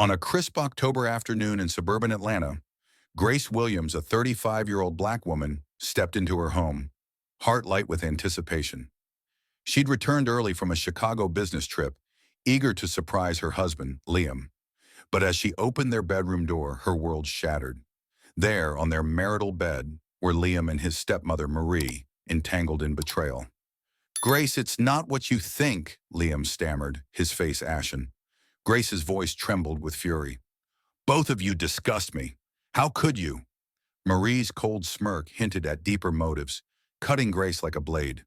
On a crisp October afternoon in suburban Atlanta, Grace Williams, a 35-year-old black woman, stepped into her home, heart light with anticipation. She'd returned early from a Chicago business trip, eager to surprise her husband, Liam. But as she opened their bedroom door, her world shattered. There, on their marital bed, were Liam and his stepmother, Marie, entangled in betrayal. "Grace, it's not what you think," Liam stammered, his face ashen. Grace's voice trembled with fury. "Both of you disgust me. How could you?" Marie's cold smirk hinted at deeper motives, cutting Grace like a blade.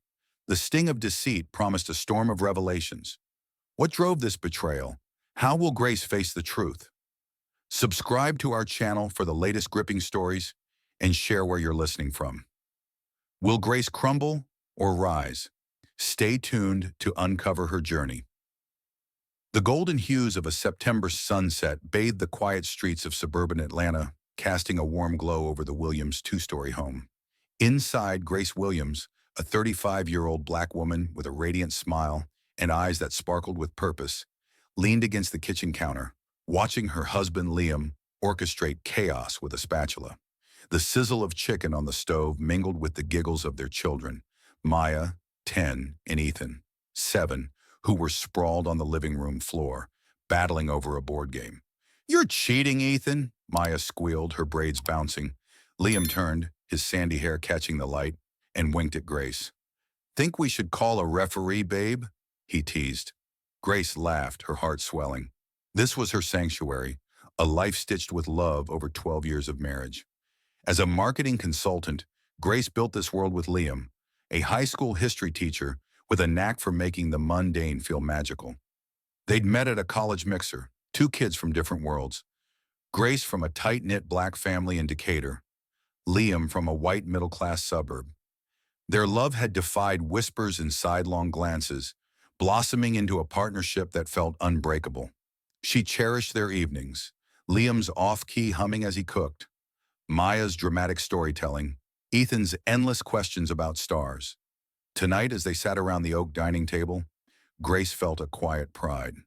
The sting of deceit promised a storm of revelations. What drove this betrayal? How will Grace face the truth? Subscribe to our channel for the latest gripping stories and share where you're listening from. Will Grace crumble or rise? Stay tuned to uncover her journey. The golden hues of a September sunset bathed the quiet streets of suburban Atlanta, casting a warm glow over the Williams two-story home. Inside, Grace Williams, a 35-year-old black woman with a radiant smile and eyes that sparkled with purpose, leaned against the kitchen counter, watching her husband Liam orchestrate chaos with a spatula. The sizzle of chicken on the stove mingled with the giggles of their children, Maya, 10, and Ethan, 7, who were sprawled on the living room floor, battling over a board game. "You're cheating, Ethan," Maya squealed, her braids bouncing. Liam turned, his sandy hair catching the light, and winked at Grace. "Think we should call a referee, babe?" he teased. Grace laughed, her heart swelling. This was her sanctuary, a life stitched with love over 12 years of marriage. As a marketing consultant, Grace built this world with Liam, a high school history teacher with a knack for making the mundane feel magical. They'd met at a college mixer, two kids from different worlds. Grace from a tight-knit black family in Decatur, Liam from a white middle-class suburb. Their love had defied whispers and sidelong glances, blossoming into a partnership that felt unbreakable. She cherished their evenings, Liam's off-key humming as he cooked, Maya's dramatic storytelling, Ethan's endless questions about stars. Tonight, as they sat around the oak dining table, Grace felt a quiet pride.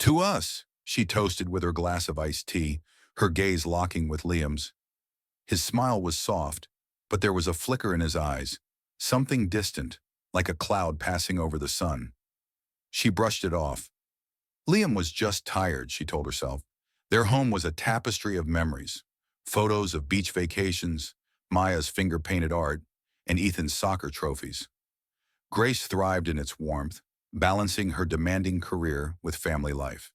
"To us," she toasted with her glass of iced tea, her gaze locking with Liam's. His smile was soft, but there was a flicker in his eyes, something distant, like a cloud passing over the sun. She brushed it off. Liam was just tired, she told herself. Their home was a tapestry of memories, photos of beach vacations, Maya's finger-painted art, and Ethan's soccer trophies. Grace thrived in its warmth, balancing her demanding career with family life.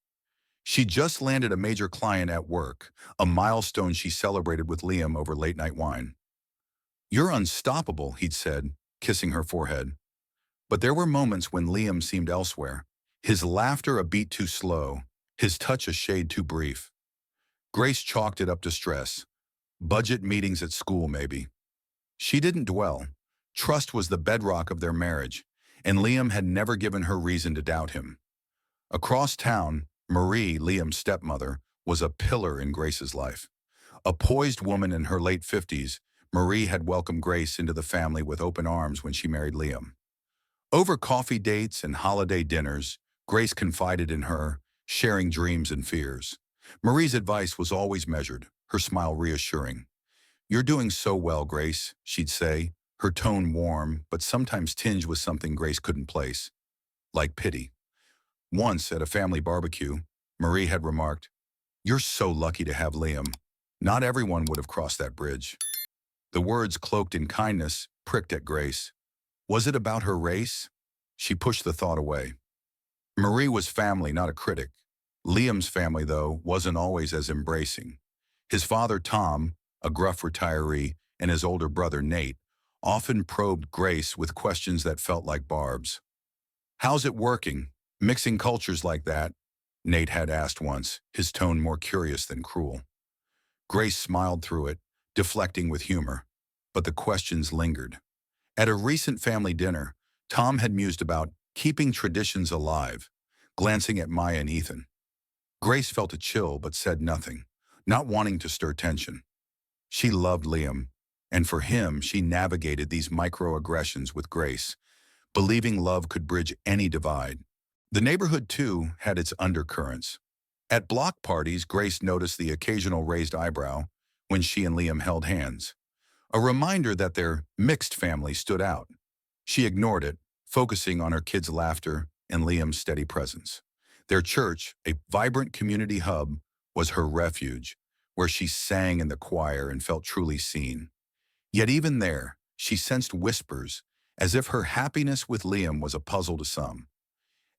She just landed a major client at work, a milestone she celebrated with Liam over late-night wine. "You're unstoppable," he'd said, kissing her forehead. But there were moments when Liam seemed elsewhere, his laughter a beat too slow, his touch a shade too brief. Grace chalked it up to stress. Budget meetings at school, maybe. She didn't dwell. Trust was the bedrock of their marriage, and Liam had never given her reason to doubt him. Across town, Marie, Liam's stepmother, was a pillar in Grace's life. A poised woman in her late 50s, Marie had welcomed Grace into the family with open arms when she married Liam. Over coffee dates and holiday dinners, Grace confided in her, sharing dreams and fears. Marie's advice was always measured, her smile reassuring. "You're doing so well, Grace," she'd say, her tone warm, but sometimes tinged with something Grace couldn't place, like pity. Once, at a family barbecue, Marie had remarked, "You're so lucky to have Liam. Not everyone would have crossed that bridge." The words, cloaked in kindness, pricked at Grace. Was it about her race? She pushed the thought away. Marie was family, not a critic. Liam's family, though, wasn't always as embracing. His father, Tom, a gruff retiree, and his older brother, Nate, often probed Grace with questions that felt like barbs. "How's it working, mixing cultures like that?" Nate had asked once, his tone more curious than cruel. Grace smiled through it, deflecting with humor, but the questions lingered. At a recent family dinner, Tom had mused about keeping traditions alive, glancing at Maya and Ethan. Grace felt a chill but said nothing, not wanting to stir tension. She loved Liam, and for him she navigated these microaggressions with grace, believing love could bridge any divide. The neighborhood, too, had its undercurrents. At block parties, Grace noticed the occasional raised eyebrow when she and Liam held hands, a reminder that their mixed family stood out. She ignored it, focusing on her kids' laughter and Liam's steady presence. Their church, a vibrant community hub, was her refuge, where she sang in the choir and felt truly seen. Yet even there, she sensed whispers, as if her happiness with Liam was a puzzle to some.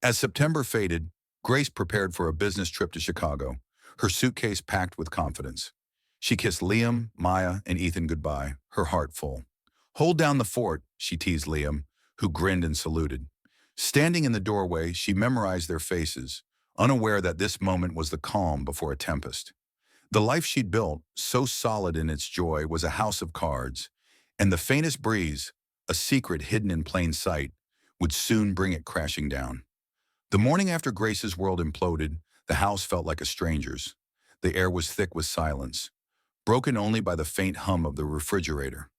As September faded, Grace prepared for a business trip to Chicago, her suitcase packed with confidence. She kissed Liam, Maya, and Ethan goodbye, her heart full. "Hold down the fort," she teased Liam, who grinned and saluted. Standing in the doorway, she memorized their faces, unaware that this moment was the calm before a tempest. The life she'd built, so solid in its joy, was a house of cards, and the faintest breeze, a secret hidden in plain sight, would soon bring it crashing down. The morning after Grace's world imploded, the house felt like a stranger's. The air was thick with silence, broken only by the faint hum of the refrigerator.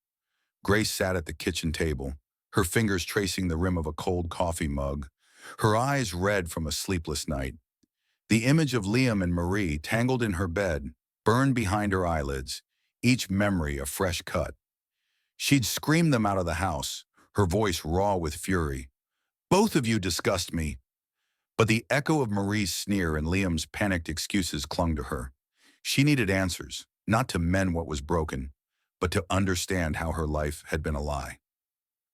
Grace sat at the kitchen table, her fingers tracing the rim of a cold coffee mug, her eyes red from a sleepless night. The image of Liam and Marie tangled in her bed burned behind her eyelids, each memory a fresh cut. She'd screamed them out of the house, her voice raw with fury. "Both of you disgust me." But the echo of Marie's sneer and Liam's panicked excuses clung to her. She needed answers, not to mend what was broken, but to understand how her life had been a lie.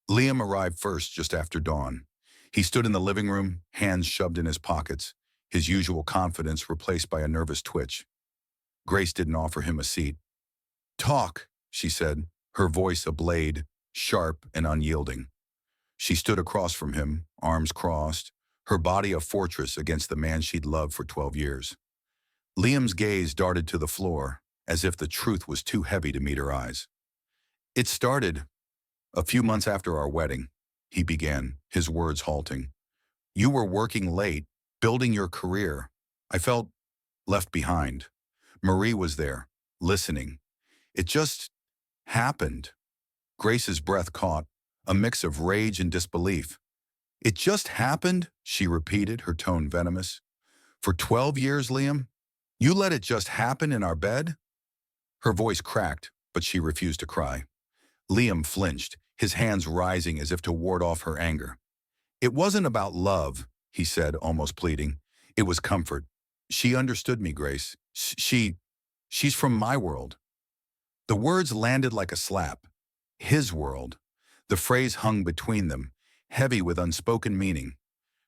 Liam arrived first just after dawn. He stood in the living room, hands shoved in his pockets, his usual confidence replaced by a nervous twitch. Grace didn't offer him a seat. "Talk," she said, her voice a blade, sharp and unyielding. She stood across from him, arms crossed, her body a fortress against the man she'd loved for 12 years. Liam's gaze darted to the floor, as if the truth was too heavy to meet her eyes. "It started a few months after our wedding," he began, his words halting. "You were working late, building your career. I felt left behind. Marie was there, listening. It just happened." Grace's breath caught, a mix of rage and disbelief. "It just happened," she repeated, her tone venomous. "For 12 years, Liam? You let it just happen in our bed?" Her voice cracked, but she refused to cry. Liam flinched, his hands rising as if to ward off her anger. "It wasn't about love," he said, almost pleading. "It was comfort. She understood me, Grace. She's from my world." The words landed like a slap. His world. The phrase hung between them, heavy with unspoken meaning.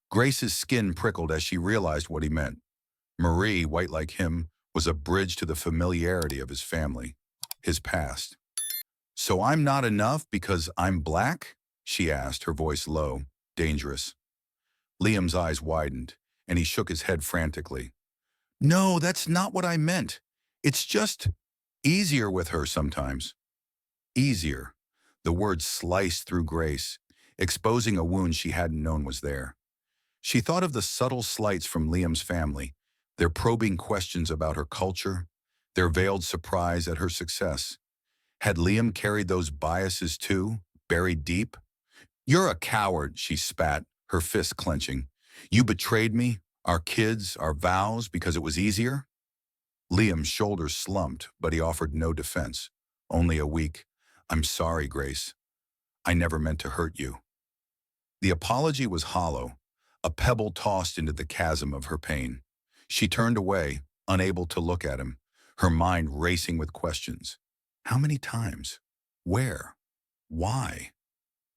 Grace's skin prickled as she realized what he meant. Marie, white like him, was a bridge to the familiarity of his family, his past. "So I'm not enough because I'm black?" she asked, her voice low, dangerous. Liam's eyes widened, and he shook his head frantically. "No, that's not what I meant. It's just easier with her sometimes." Easier. The word sliced through Grace, exposing a wound she hadn't known was there. She thought of the subtle slights from Liam's family, their probing questions about her culture, their veiled surprise at her success. Had Liam carried those biases too, buried deep? "You're a coward," she spat, her fists clenching. "You betrayed me, our kids, our vows, because it was easier?" Liam's shoulders slumped, but he offered no defense, only a weak, "I'm sorry, Grace. I never meant to hurt you." The apology was hollow, a pebble tossed into the chasm of her pain. She turned away, unable to look at him, her mind racing with questions. How many times? Where? Why?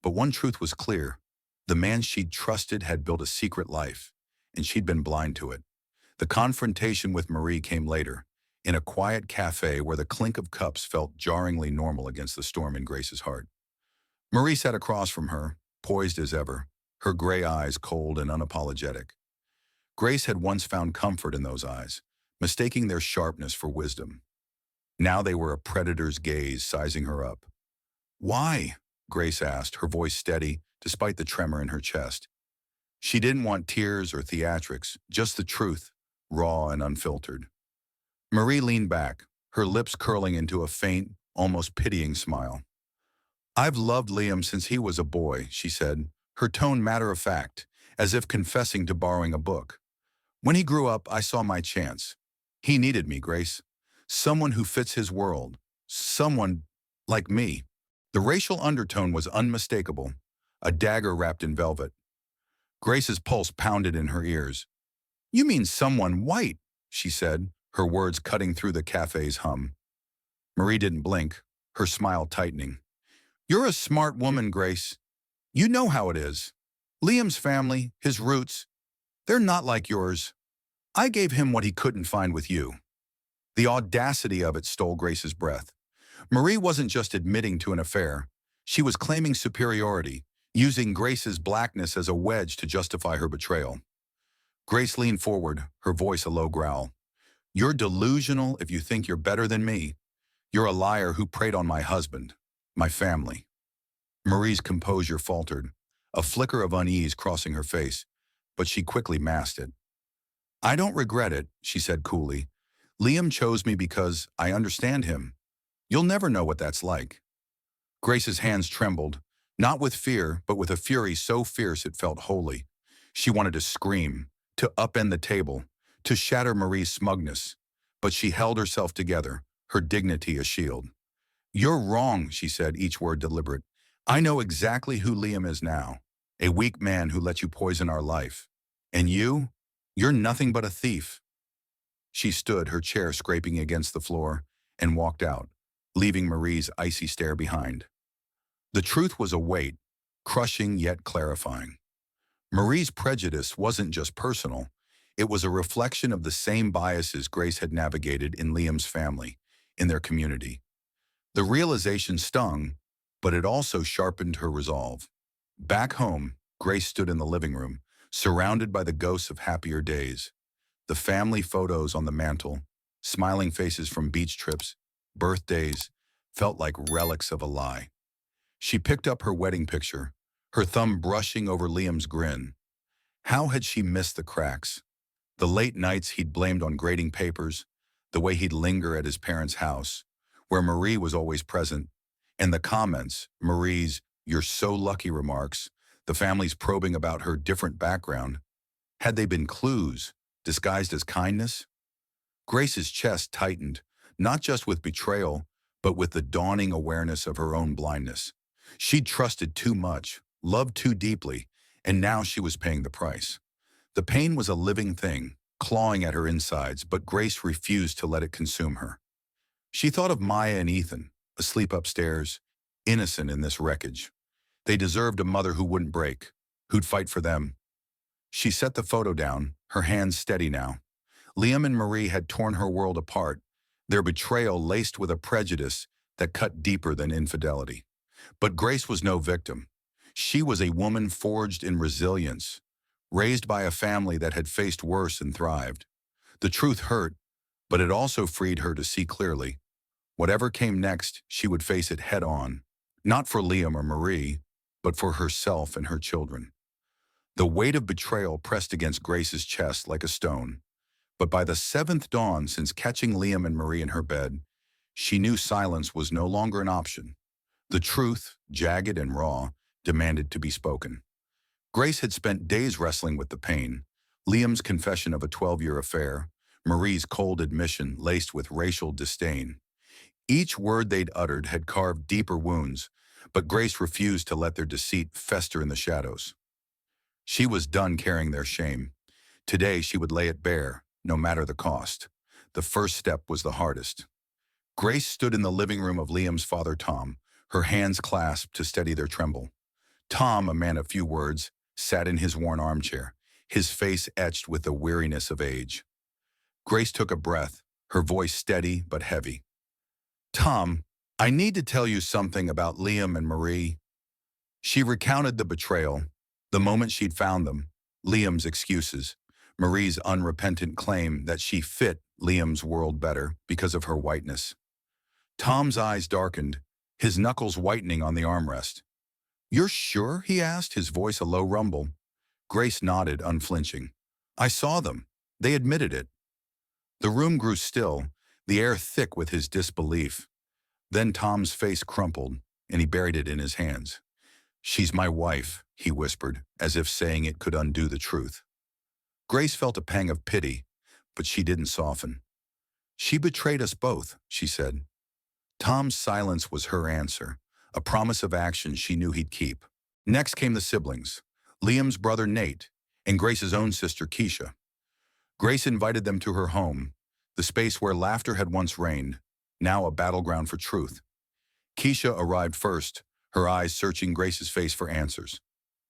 But one truth was clear. The man she'd trusted had built a secret life, and she'd been blind to it. The confrontation with Marie came later, in a quiet cafe where the clink of cups felt jarringly normal against the storm in Grace's heart. Marie sat across from her, poised as ever, her gray eyes cold and unapologetic. Grace had once found comfort in those eyes, mistaking their sharpness for wisdom. Now they were a predator's gaze sizing her up. "Why?" Grace asked, her voice steady, despite the tremor in her chest. She didn't want tears or theatrics, just the truth, raw and unfiltered. Marie leaned back, her lips curling into a faint, almost pitying smile. "I've loved Liam since he was a boy," she said, her tone matter-of-fact, as if confessing to borrowing a book. When he grew up, I saw my chance. He needed me, Grace. Someone who fits his world. Someone like me. The racial undertone was unmistakable, a dagger wrapped in velvet. Grace's pulse pounded in her ears. You mean someone white, she said, her words cutting through the cafe's hum. Marie didn't blink, her smile tightening. You're a smart woman, Grace. You know how it is. Liam's family, his roots, they're not like yours. I gave him what he couldn't find with you. The audacity of it stole Grace's breath. Marie wasn't just admitting to an affair. She was claiming superiority, using Grace's blackness as a wedge to justify her betrayal. Grace leaned forward, her voice a low growl. You're delusional if you think you're better than me. You're a liar who preyed on my husband, my family. Marie's composure faltered, a flicker of unease crossing her face, but she quickly masked it. I don't regret it, she said coolly. Liam chose me because I understand him. You'll never know what that's like. Grace's hands trembled, not with fear, but with a fury so fierce it felt holy. She wanted to scream, to upend the table, to shatter Marie's smugness, but she held herself together, her dignity a shield. You're wrong, she said, each word deliberate. I know exactly who Liam is now, a weak man who let you poison our life. And you're nothing but a thief. She stood, her chair scraping against the floor, and walked out, leaving Marie's icy stare behind. The truth was a weight, crushing yet clarifying. Marie's prejudice wasn't just personal. It was a reflection of the same biases Grace had navigated in Liam's family, in their community. The realization stung, but it also sharpened her resolve. Back home, Grace stood in the living room, surrounded by the ghosts of happier days. The family photos on the mantel, smiling faces from beach trips, birthdays, felt like relics of a lie. She picked up her wedding picture, her thumb brushing over Liam's grin. How had she missed the cracks? The late nights he'd blamed on grading papers, the way he'd linger at his parents' house, where Marie was always present, and the comments, Marie's "you're so lucky" remarks, the family's probing about her different background. Had they been clues, disguised as kindness? Grace's chest tightened, not just with betrayal, but with the dawning awareness of her own blindness. She'd trusted too much, loved too deeply, and now she was paying the price. The pain was a living thing, clawing at her insides, but Grace refused to let it consume her. She thought of Maya and Ethan, asleep upstairs, innocent in this wreckage. They deserved a mother who wouldn't break, who'd fight for them. She set the photo down, her hands steady now. Liam and Marie had torn her world apart, their betrayal laced with a prejudice that cut deeper than infidelity. But Grace was no victim. She was a woman forged in resilience, raised by a family that had faced worse and thrived. The truth hurt, but it also freed her to see clearly. Whatever came next, she would face it head on, not for Liam or Marie, but for herself and her children. The weight of betrayal pressed against Grace's chest like a stone, but by the seventh dawn since catching Liam and Marie in her bed, she knew silence was no longer an option. The truth, jagged and raw, demanded to be spoken. Grace had spent days wrestling with the pain, Liam's confession of a 12-year affair, Marie's cold admission laced with racial disdain. Each word they'd uttered had carved deeper wounds, but Grace refused to let their deceit fester in the shadows. She was done carrying their shame. Today she would lay it bare, no matter the cost. The first step was the hardest. Grace stood in the living room of Liam's father, Tom, her hands clasped to steady their tremble. Tom, a man of few words, sat in his worn armchair, his face etched with the weariness of age. Grace took a breath, her voice steady but heavy. Tom, I need to tell you something about Liam and Marie. She recounted the betrayal, the moment she'd found them, Liam's excuses, Marie's unrepentant claim that she fit Liam's world better because of her whiteness. Tom's eyes darkened, his knuckles whitening on the armrest. You're sure? He asked, his voice a low rumble. Grace nodded, unflinching. I saw them. They admitted it. The room grew still, the air thick with his disbelief. Then Tom's face crumpled, and he buried it in his hands. She's my wife, he whispered, as if saying it could undo the truth. Grace felt a pang of pity, but she didn't soften. She betrayed us both, she said. Tom's silence was her answer, a promise of action she knew he'd keep. Next came the siblings, Liam's brother Nate, and Grace's own sister Keisha. Grace invited them to her home, the space where laughter had once reigned, now a battleground for truth. Keisha arrived first, her eyes searching Grace's face for answers.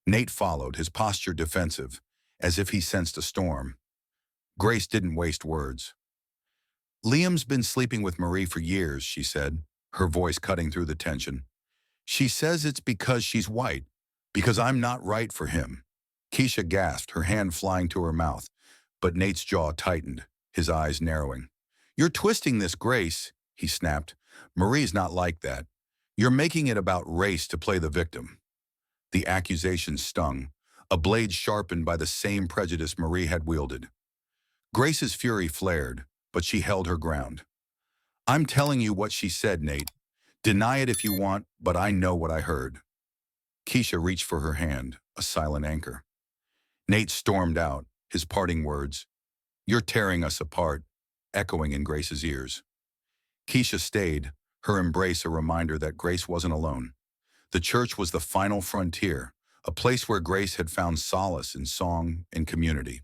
Nate followed, his posture defensive, as if he sensed a storm. Grace didn't waste words. Liam's been sleeping with Marie for years, she said, her voice cutting through the tension. She says it's because she's white, because I'm not right for him. Keisha gasped, her hand flying to her mouth, but Nate's jaw tightened, his eyes narrowing. You're twisting this, Grace, he snapped. Marie's not like that. You're making it about race to play the victim. The accusation stung, a blade sharpened by the same prejudice Marie had wielded. Grace's fury flared, but she held her ground. I'm telling you what she said, Nate. Deny it if you want, but I know what I heard. Keisha reached for her hand, a silent anchor. Nate stormed out, his parting words, "You're tearing us apart," echoing in Grace's ears. Keisha stayed, her embrace a reminder that Grace wasn't alone. The church was the final frontier, a place where Grace had found solace in song and community.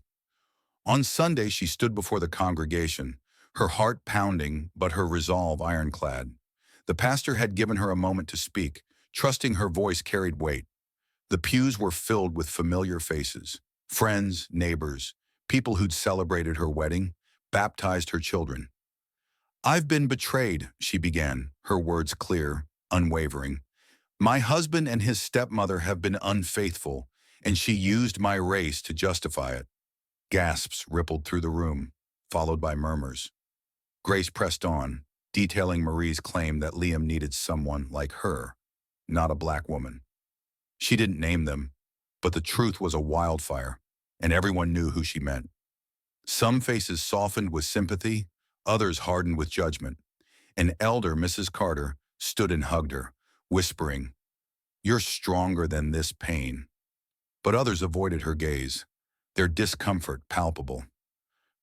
On Sunday, she stood before the congregation, her heart pounding but her resolve ironclad. The pastor had given her a moment to speak, trusting her voice carried weight. The pews were filled with familiar faces, friends, neighbors, people who'd celebrated her wedding, baptized her children. I've been betrayed, she began, her words clear, unwavering. My husband and his stepmother have been unfaithful, and she used my race to justify it. Gasps rippled through the room, followed by murmurs. Grace pressed on, detailing Marie's claim that Liam needed someone like her, not a black woman. She didn't name them, but the truth was a wildfire, and everyone knew who she meant. Some faces softened with sympathy, others hardened with judgment. An elder, Mrs. Carter, stood and hugged her, whispering, "You're stronger than this pain." But others avoided her gaze, their discomfort palpable.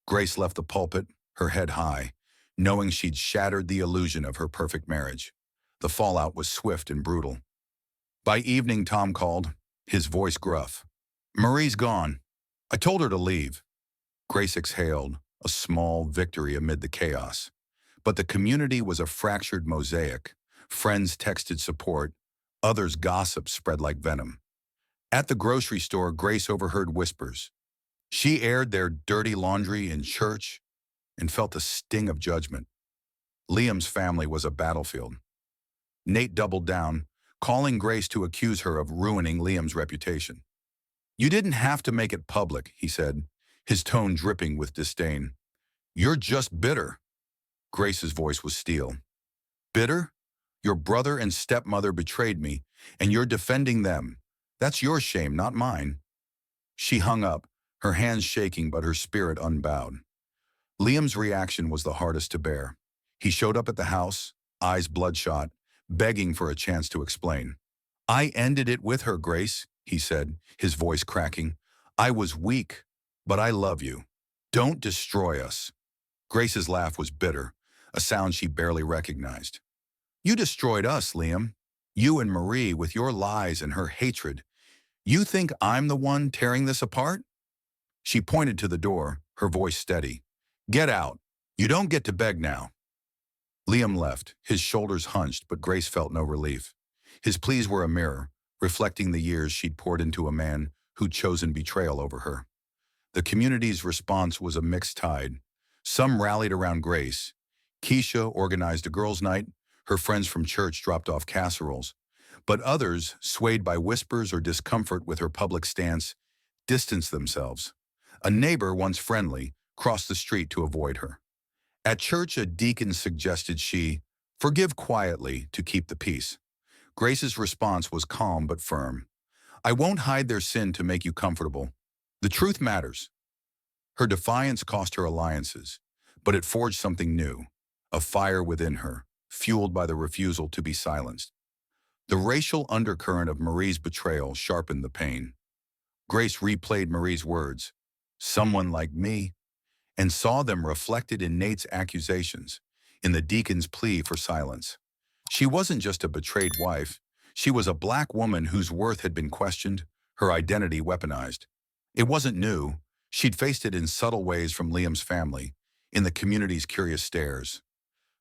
Grace left the pulpit, her head high, knowing she'd shattered the illusion of her perfect marriage. The fallout was swift and brutal. By evening, Tom called, his voice gruff. "Marie's gone. I told her to leave." Grace exhaled, a small victory amid the chaos. But the community was a fractured mosaic. Friends texted support, others' gossip spread like venom. At the grocery store, Grace overheard whispers. She aired their dirty laundry in church and felt the sting of judgment. Liam's family was a battlefield. Nate doubled down, calling Grace to accuse her of ruining Liam's reputation. "You didn't have to make it public," he said, his tone dripping with disdain. "You're just bitter." Grace's voice was steel. "Bitter? Your brother and stepmother betrayed me, and you're defending them. That's your shame, not mine." She hung up, her hands shaking but her spirit unbowed. Liam's reaction was the hardest to bear. He showed up at the house, eyes bloodshot, begging for a chance to explain. "I ended it with her, Grace," he said, his voice cracking. "I was weak, but I love you. Don't destroy us." Grace's laugh was bitter, a sound she barely recognized. "You destroyed us, Liam. You and Marie with your lies and her hatred. You think I'm the one tearing this apart?" She pointed to the door, her voice steady. "Get out. You don't get to beg now." Liam left, his shoulders hunched, but Grace felt no relief. His pleas were a mirror, reflecting the years she'd poured into a man who'd chosen betrayal over her. The community's response was a mixed tide. Some rallied around Grace. Keisha organized a girls' night, her friends from church dropped off casseroles. But others, swayed by whispers or discomfort with her public stance, distanced themselves. A neighbor, once friendly, crossed the street to avoid her. At church, a deacon suggested she forgive quietly to keep the peace. Grace's response was calm but firm. "I won't hide their sin to make you comfortable. The truth matters." Her defiance cost her alliances, but it forged something new, a fire within her, fueled by the refusal to be silenced. The racial undercurrent of Marie's betrayal sharpened the pain. Grace replayed Marie's words. someone like me, and saw them reflected in Nate's accusations, in the deacon's plea for silence. She wasn't just a betrayed wife. She was a black woman whose worth had been questioned, her identity weaponized. It wasn't new. She'd faced it in subtle ways from Liam's family, in the community's curious stares.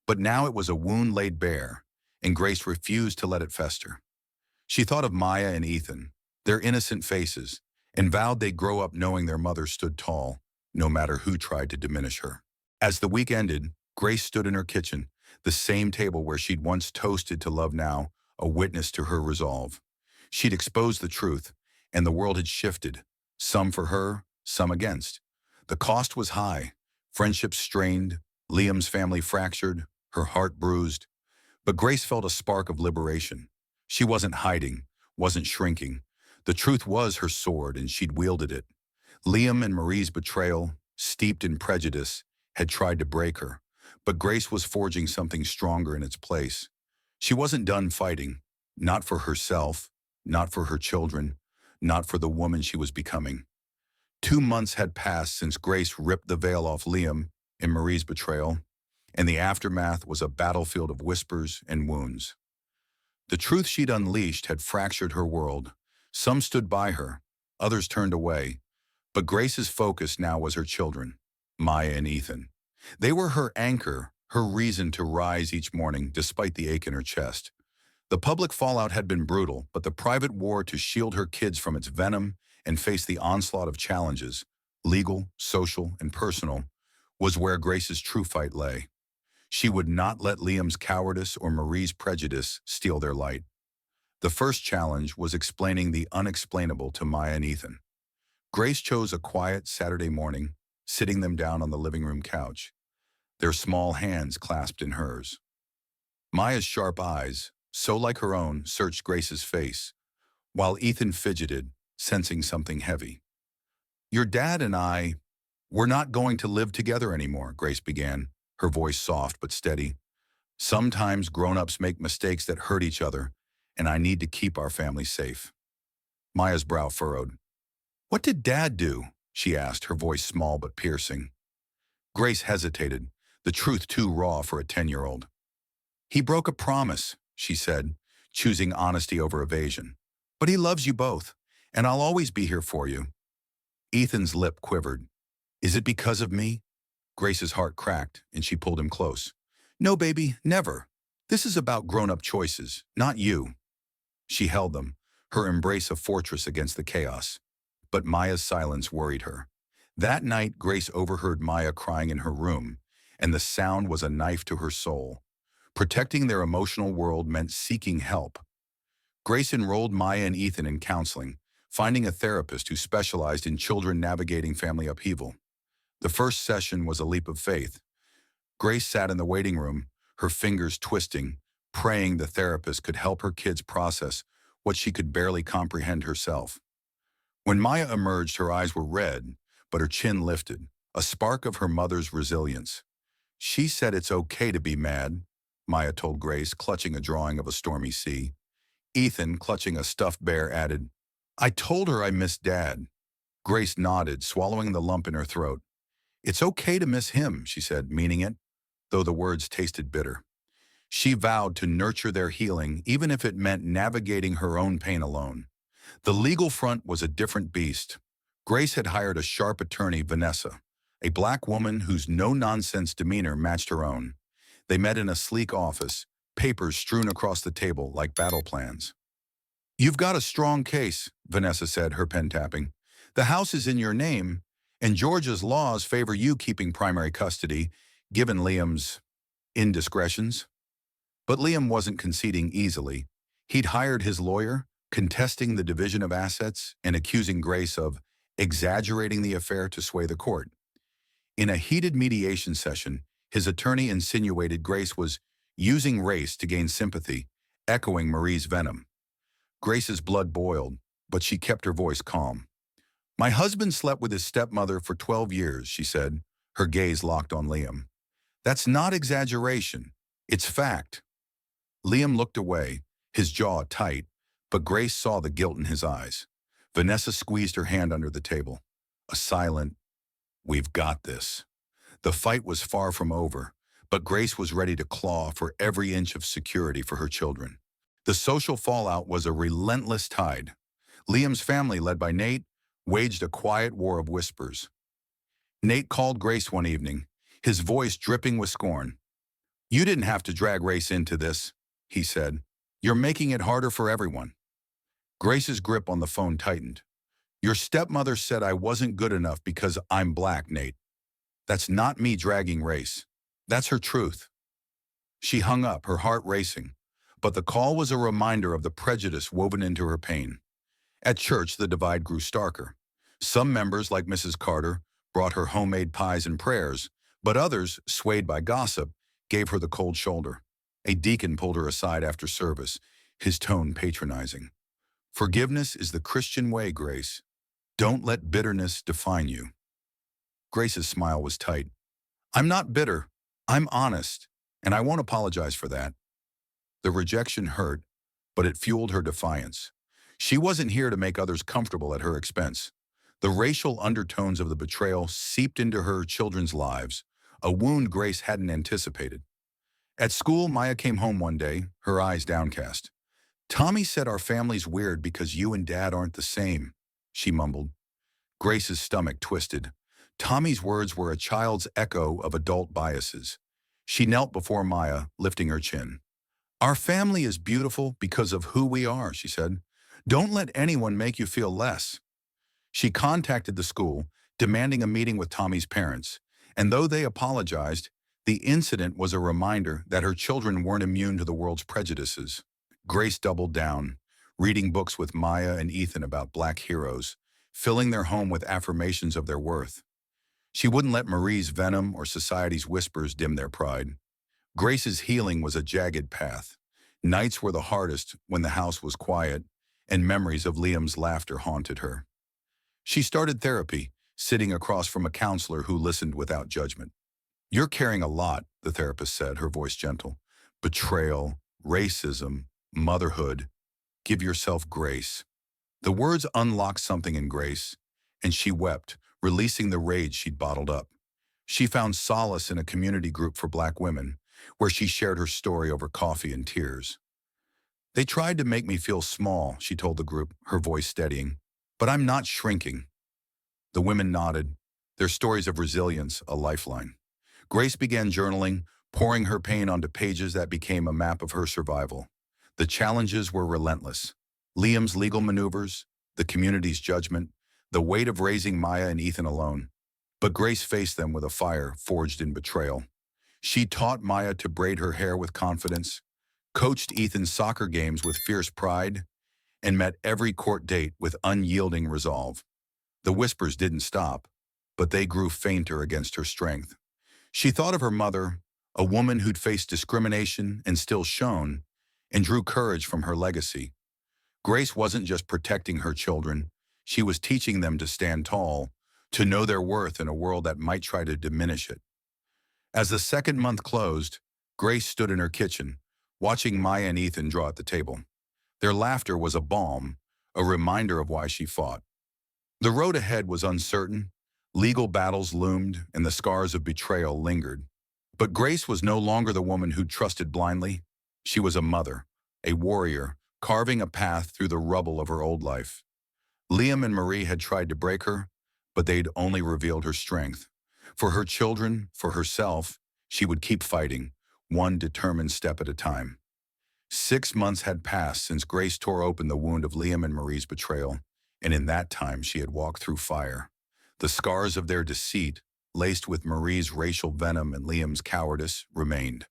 But now it was a wound laid bare, and Grace refused to let it fester. She thought of Maya and Ethan, their innocent faces, and vowed they'd grow up knowing their mother stood tall, no matter who tried to diminish her. As the week ended, Grace stood in her kitchen, the same table where she'd once toasted to love now, a witness to her resolve. She'd exposed the truth, and the world had shifted, some for her, some against. The cost was high, friendships strained, Liam's family fractured, her heart bruised. But Grace felt a spark of liberation. She wasn't hiding, wasn't shrinking. The truth was her sword, and she'd wielded it. Liam and Marie's betrayal, steeped in prejudice, had tried to break her, but Grace was forging something stronger in its place. She wasn't done fighting, not for herself, not for her children, not for the woman she was becoming. 2 months had passed since Grace ripped the veil off Liam in Marie's betrayal, and the aftermath was a battlefield of whispers and wounds. The truth she'd unleashed had fractured her world. Some stood by her, others turned away, but Grace's focus now was her children, Maya and Ethan. They were her anchor, her reason to rise each morning despite the ache in her chest. The public fallout had been brutal, but the private war to shield her kids from its venom and face the onslaught of challenges, legal, social, and personal, was where Grace's true fight lay. She would not let Liam's cowardice or Marie's prejudice steal their light. The first challenge was explaining the unexplainable to Maya and Ethan. Grace chose a quiet Saturday morning, sitting them down on the living room couch, their small hands clasped in hers. Maya's sharp eyes, so like her own, searched Grace's face, while Ethan fidgeted, sensing something heavy. "Your dad and I, we're not going to live together anymore," Grace began, her voice soft but steady. "Sometimes grown-ups make mistakes that hurt each other, and I need to keep our family safe." Maya's brow furrowed. "What did Dad do?" she asked, her voice small but piercing. Grace hesitated, the truth too raw for a 10-year-old. "He broke a promise," she said, choosing honesty over evasion. "But he loves you both, and I'll always be here for you." Ethan's lip quivered. "Is it because of me?" Grace's heart cracked, and she pulled him close. "No, baby, never. This is about grown-up choices, not you." She held them, her embrace a fortress against the chaos. But Maya's silence worried her. That night, Grace overheard Maya crying in her room, and the sound was a knife to her soul. Protecting their emotional world meant seeking help. Grace enrolled Maya and Ethan in counseling, finding a therapist who specialized in children navigating family upheaval. The first session was a leap of faith. Grace sat in the waiting room, her fingers twisting, praying the therapist could help her kids process what she could barely comprehend herself. When Maya emerged, her eyes were red, but her chin lifted, a spark of her mother's resilience. "She said it's okay to be mad," Maya told Grace, clutching a drawing of a stormy sea. Ethan, clutching a stuffed bear, added, "I told her I missed Dad." Grace nodded, swallowing the lump in her throat. "It's okay to miss him," she said, meaning it, though the words tasted bitter. She vowed to nurture their healing, even if it meant navigating her own pain alone. The legal front was a different beast. Grace had hired a sharp attorney, Vanessa, a black woman whose no-nonsense demeanor matched her own. They met in a sleek office, papers strewn across the table like battle plans. "You've got a strong case," Vanessa said, her pen tapping. "The house is in your name, and Georgia's laws favor you keeping primary custody, given Liam's indiscretions." But Liam wasn't conceding easily. He'd hired his lawyer, contesting the division of assets and accusing Grace of exaggerating the affair to sway the court. In a heated mediation session, his attorney insinuated Grace was using race to gain sympathy, echoing Marie's venom. Grace's blood boiled, but she kept her voice calm. "My husband slept with his stepmother for 12 years, she said, her gaze locked on Liam. "That's not exaggeration. It's fact." Liam looked away, his jaw tight, but Grace saw the guilt in his eyes. Vanessa squeezed her hand under the table. A silent, "We've got this." The fight was far from over, but Grace was ready to claw for every inch of security for her children. The social fallout was a relentless tide. Liam's family, led by Nate, waged a quiet war of whispers. Nate called Grace one evening, his voice dripping with scorn. "You didn't have to drag Grace into this," he said. "You're making it harder for everyone." Grace's grip on the phone tightened. "Your stepmother said I wasn't good enough because I'm black, Nate. That's not me dragging race. That's her truth." She hung up, her heart racing. But the call was a reminder of the prejudice woven into her pain. At church, the divide grew starker. Some members, like Mrs. Carter, brought her homemade pies and prayers, but others, swayed by gossip, gave her the cold shoulder. A deacon pulled her aside after service, his tone patronizing. "Forgiveness is the Christian way, Grace. Don't let bitterness define you." Grace's smile was tight. "I'm not bitter. I'm honest, and I won't apologize for that." The rejection hurt, but it fueled her defiance. She wasn't here to make others comfortable at her expense. The racial undertones of the betrayal seeped into her children's lives, a wound Grace hadn't anticipated. At school, Maya came home one day, her eyes downcast. "Tommy said our family's weird because you and Dad aren't the same," she mumbled. Grace's stomach twisted. Tommy's words were a child's echo of adult biases. She knelt before Maya, lifting her chin. "Our family is beautiful because of who we are," she said. "Don't let anyone make you feel less." She contacted the school, demanding a meeting with Tommy's parents, and though they apologized, the incident was a reminder that her children weren't immune to the world's prejudices. Grace doubled down, reading books with Maya and Ethan about black heroes, filling their home with affirmations of their worth. She wouldn't let Marie's venom or society's whispers dim their pride. Grace's healing was a jagged path. Nights were the hardest when the house was quiet, and memories of Liam's laughter haunted her. She started therapy, sitting across from a counselor who listened without judgment. "You're carrying a lot," the therapist said, her voice gentle. "Betrayal, racism, motherhood. Give yourself grace." The words unlocked something in Grace, and she wept, releasing the rage she'd bottled up. She found solace in a community group for black women, where she shared her story over coffee and tears. "They tried to make me feel small," she told the group, her voice steadying. "But I'm not shrinking." The women nodded, their stories of resilience a lifeline. Grace began journaling, pouring her pain onto pages that became a map of her survival. The challenges were relentless. Liam's legal maneuvers, the community's judgment, the weight of raising Maya and Ethan alone. But Grace faced them with a fire forged in betrayal. She taught Maya to braid her hair with confidence, coached Ethan's soccer games with fierce pride, and met every court date with unyielding resolve. The whispers didn't stop, but they grew fainter against her strength. She thought of her mother, a woman who'd faced discrimination and still shone, and drew courage from her legacy. Grace wasn't just protecting her children, she was teaching them to stand tall, to know their worth in a world that might try to diminish it. As the second month closed, Grace stood in her kitchen, watching Maya and Ethan draw at the table. Their laughter was a balm, a reminder of why she fought. The road ahead was uncertain, legal battles loomed, and the scars of betrayal lingered. But Grace was no longer the woman who trusted blindly. She was a mother, a warrior, carving a path through the rubble of her old life. Liam and Marie had tried to break her, but they'd only revealed her strength. For her children, for herself, she would keep fighting, one determined step at a time. 6 months had passed since Grace tore open the wound of Liam and Marie's betrayal, and in that time she had walked through fire. The scars of their deceit, laced with Marie's racial venom and Liam's cowardice, remained.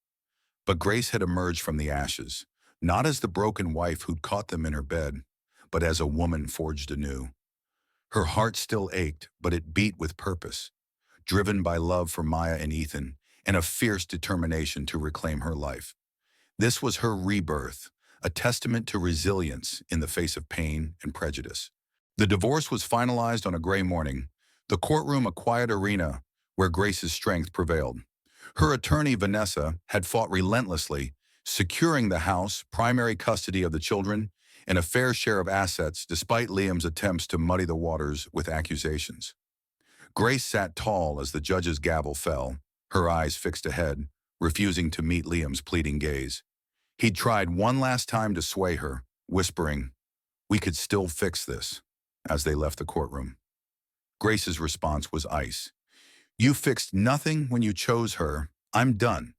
But Grace had emerged from the ashes, not as the broken wife who'd caught them in her bed, but as a woman forged anew. Her heart still ached, but it beat with purpose, driven by love for Maya and Ethan, and a fierce determination to reclaim her life. This was her rebirth, a testament to resilience in the face of pain and prejudice. The divorce was finalized on a gray morning, the courtroom a quiet arena where Grace's strength prevailed. Her attorney, Vanessa, had fought relentlessly, securing the house, primary custody of the children, and a fair share of assets despite Liam's attempts to muddy the waters with accusations. Grace sat tall as the judge's gavel fell, her eyes fixed ahead, refusing to meet Liam's pleading gaze. He'd tried one last time to sway her, whispering, "We could still fix this," as they left the courtroom. Grace's response was ice. "You fixed nothing when you chose her. I'm done."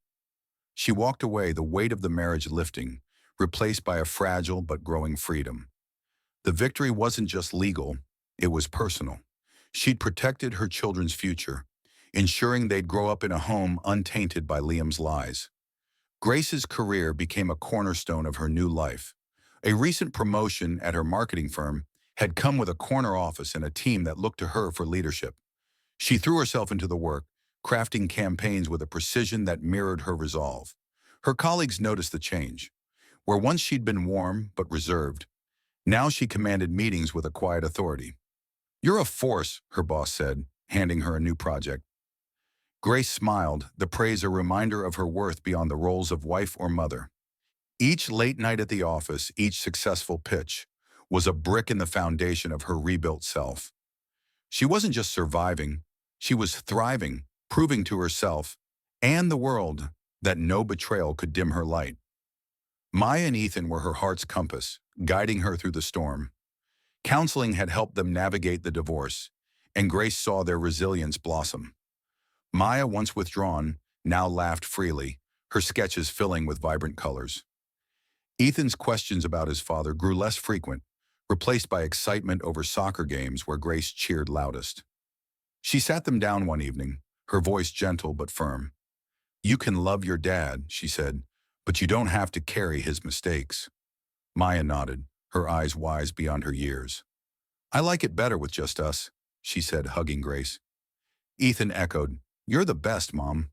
She walked away, the weight of the marriage lifting, replaced by a fragile but growing freedom. The victory wasn't just legal, it was personal. She'd protected her children's future, ensuring they'd grow up in a home untainted by Liam's lies. Grace's career became a cornerstone of her new life. A recent promotion at her marketing firm had come with a corner office and a team that looked to her for leadership. She threw herself into the work, crafting campaigns with a precision that mirrored her resolve. Her colleagues noticed the change. Where once she'd been warm but reserved, now she commanded meetings with a quiet authority. "You're a force," her boss said, handing her a new project. Grace smiled, the praise a reminder of her worth beyond the roles of wife or mother. Each late night at the office, each successful pitch, was a brick in the foundation of her rebuilt self. She wasn't just surviving, she was thriving, proving to herself and the world that no betrayal could dim her light. Maya and Ethan were her heart's compass, guiding her through the storm. Counseling had helped them navigate the divorce, and Grace saw their resilience blossom. Maya, once withdrawn, now laughed freely, her sketches filling with vibrant colors. Ethan's questions about his father grew less frequent, replaced by excitement over soccer games where Grace cheered loudest. She sat them down one evening, her voice gentle but firm. "You can love your dad," she said, "but you don't have to carry his mistakes." Maya nodded, her eyes wise beyond her years. "I like it better with just us," she said, hugging Grace. Ethan echoed, "You're the best, Mom."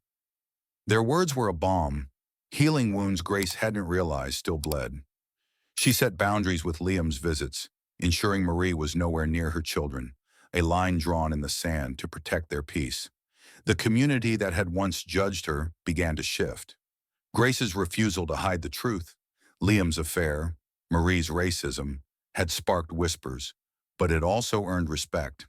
Their words were a balm, healing wounds Grace hadn't realized still bled. She set boundaries with Liam's visits, ensuring Marie was nowhere near her children, a line drawn in the sand to protect their peace. The community that had once judged her began to shift. Grace's refusal to hide the truth, Liam's affair, Marie's racism, had sparked whispers, but it also earned respect.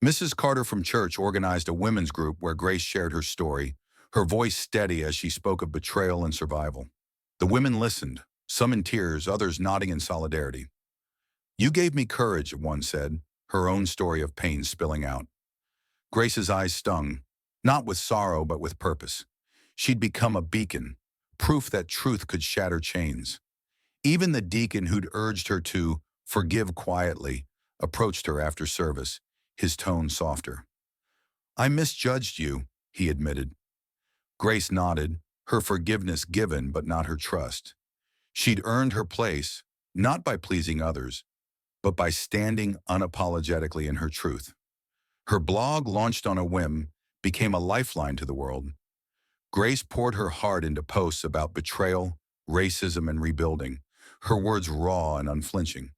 Mrs. Carter from church organized a women's group where Grace shared her story, her voice steady as she spoke of betrayal and survival. The women listened, some in tears, others nodding in solidarity. "You gave me courage," one said, her own story of pain spilling out. Grace's eyes stung, not with sorrow but with purpose. She'd become a beacon, proof that truth could shatter chains. Even the deacon who'd urged her to forgive quietly approached her after service, his tone softer. "I misjudged you," he admitted. Grace nodded, her forgiveness given but not her trust. She'd earned her place, not by pleasing others, but by standing unapologetically in her truth. Her blog, launched on a whim, became a lifeline to the world. Grace poured her heart into posts about betrayal, racism, and rebuilding, her words raw and unflinching.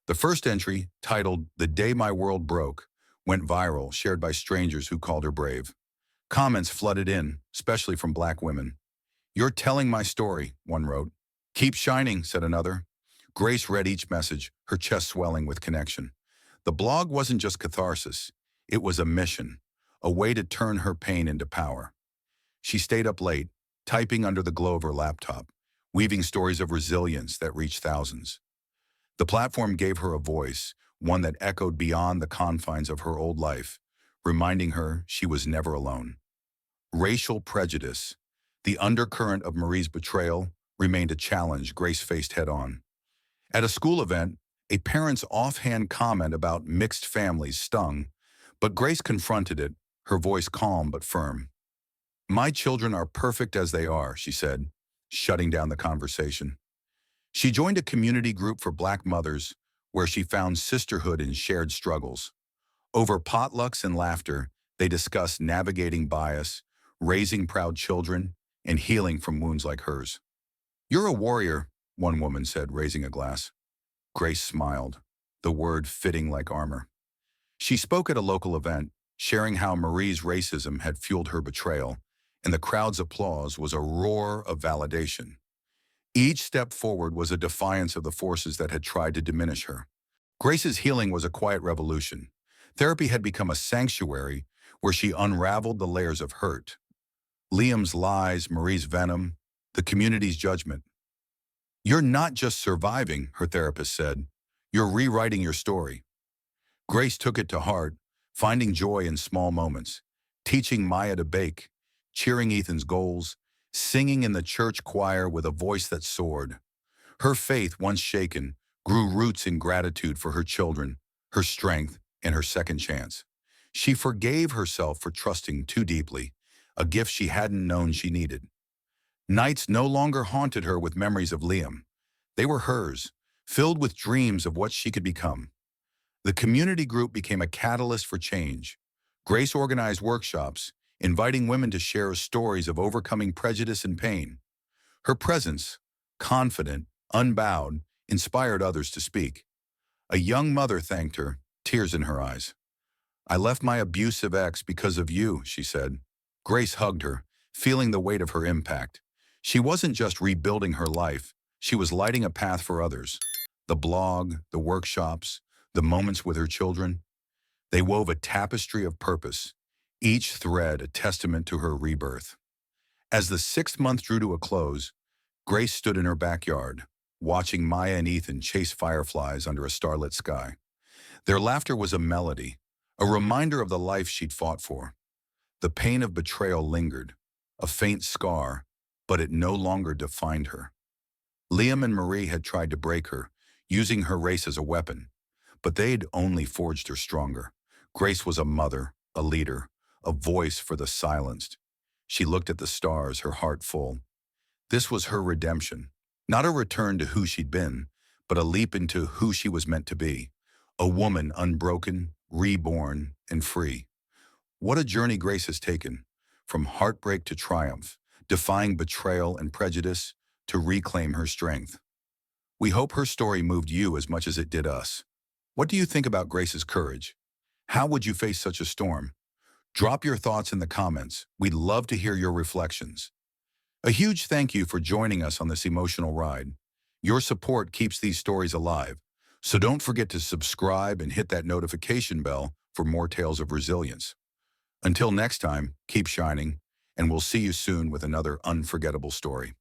The first entry, titled "The Day My World Broke," went viral, shared by strangers who called her brave. Comments flooded in, especially from Black women. "You're telling my story," one wrote. "Keep shining," said another. Grace read each message, her chest swelling with connection. The blog wasn't just catharsis, it was a mission, a way to turn her pain into power. She stayed up late, typing under the glow of her laptop, weaving stories of resilience that reached thousands. The platform gave her a voice, one that echoed beyond the confines of her old life, reminding her she was never alone. Racial prejudice, the undercurrent of Marie's betrayal, remained a challenge Grace faced head-on. At a school event, a parent's offhand comment about mixed families stung, but Grace confronted it, her voice calm but firm. "My children are perfect as they are," she said, shutting down the conversation. She joined a community group for Black mothers, where she found sisterhood in shared struggles. Over potlucks and laughter, they discussed navigating bias, raising proud children, and healing from wounds like hers. "You're a warrior," one woman said, raising a glass. Grace smiled, the word fitting like armor. She spoke at a local event, sharing how Marie's racism had fueled her betrayal, and the crowd's applause was a roar of validation. Each step forward was a defiance of the forces that had tried to diminish her. Grace's healing was a quiet revolution. Therapy had become a sanctuary where she unraveled the layers of hurt. Liam's lies, Marie's venom, the community's judgment. "You're not just surviving," her therapist said. "You're rewriting your story." Grace took it to heart, finding joy in small moments, teaching Maya to bake, cheering Ethan's goals, singing in the church choir with a voice that soared. Her faith, once shaken, grew roots in gratitude for her children, her strength, and her second chance. She forgave herself for trusting too deeply, a gift she hadn't known she needed. Nights no longer haunted her with memories of Liam. They were hers, filled with dreams of what she could become. The community group became a catalyst for change. Grace organized workshops, inviting women to share stories of overcoming prejudice and pain. Her presence, confident, unbowed, inspired others to speak. A young mother thanked her, tears in her eyes. "I left my abusive ex because of you," she said. Grace hugged her, feeling the weight of her impact. She wasn't just rebuilding her life, she was lighting a path for others. The blog, the workshops, the moments with her children, they wove a tapestry of purpose, each thread a testament to her rebirth. As the 6th month drew to a close, Grace stood in her backyard, watching Maya and Ethan chase fireflies under a starlit sky. Their laughter was a melody, a reminder of the life she'd fought for. The pain of betrayal lingered, a faint scar, but it no longer defined her. Liam and Marie had tried to break her, using her race as a weapon, but they'd only forged her stronger. Grace was a mother, a leader, a voice for the silenced. She looked at the stars, her heart full. This was her redemption, not a return to who she'd been, but a leap into who she was meant to be, a woman unbroken, reborn, and free. What a journey Grace has taken, from heartbreak to triumph, defying betrayal and prejudice to reclaim her strength. We hope her story moved you as much as it did us. What do you think about Grace's courage? How would you face such a storm? Drop your thoughts in the comments. We'd love to hear your reflections. A huge thank you for joining us on this emotional ride. Your support keeps these stories alive, so don't forget to subscribe and hit that notification bell for more tales of resilience. Until next time, keep shining, and we'll see you soon with another unforgettable story.